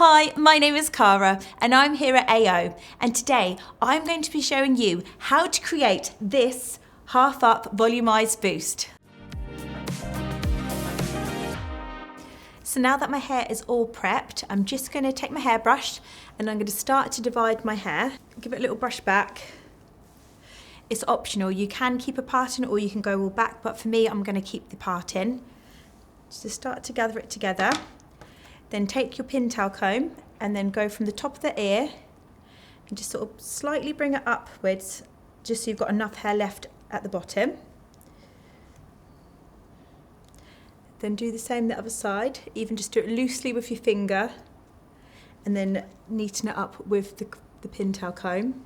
Hi, my name is Cara and I'm here at AO, and today I'm going to be showing you how to create this half up volumized boost. So now that my hair is all prepped, I'm just going to take my hairbrush and I'm going to start to divide my hair. Give it a little brush back. It's optional, you can keep a part in or you can go all back, but for me I'm going to keep the part in. Just start to gather it together. Then take your pintail comb and then go from the top of the ear and just sort of slightly bring it upwards, just so you've got enough hair left at the bottom. Then do the same the other side, even just do it loosely with your finger and then neaten it up with the pintail comb.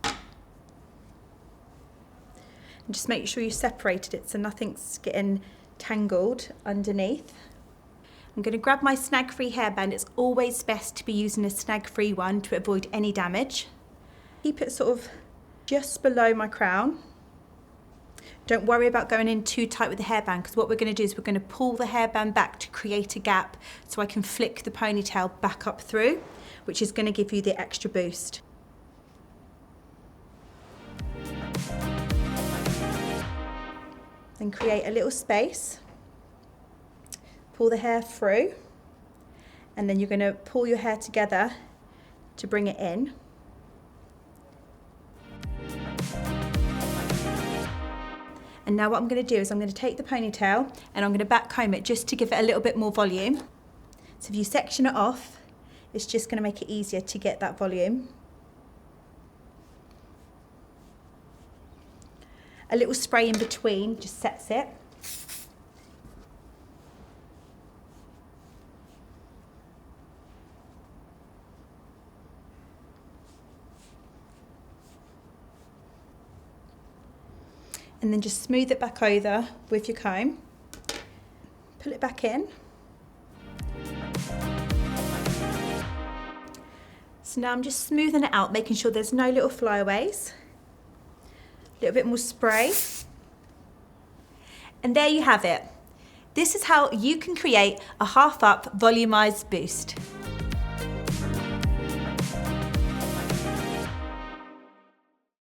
And just make sure you separated it so nothing's getting tangled underneath. I'm going to grab my snag-free hairband. It's always best to be using a snag-free one to avoid any damage. Keep it sort of just below my crown. Don't worry about going in too tight with the hairband, because what we're going to do is we're going to pull the hairband back to create a gap so I can flick the ponytail back up through, which is going to give you the extra boost. Then create a little space. Pull the hair through, and then you're going to pull your hair together to bring it in. And now what I'm going to do is I'm going to take the ponytail and I'm going to back comb it just to give it a little bit more volume. So if you section it off, it's just going to make it easier to get that volume. A little spray in between just sets it. And then just smooth it back over with your comb. Pull it back in. So now I'm just smoothing it out, making sure there's no little flyaways. A little bit more spray. And there you have it. This is how you can create a half up volumized boost.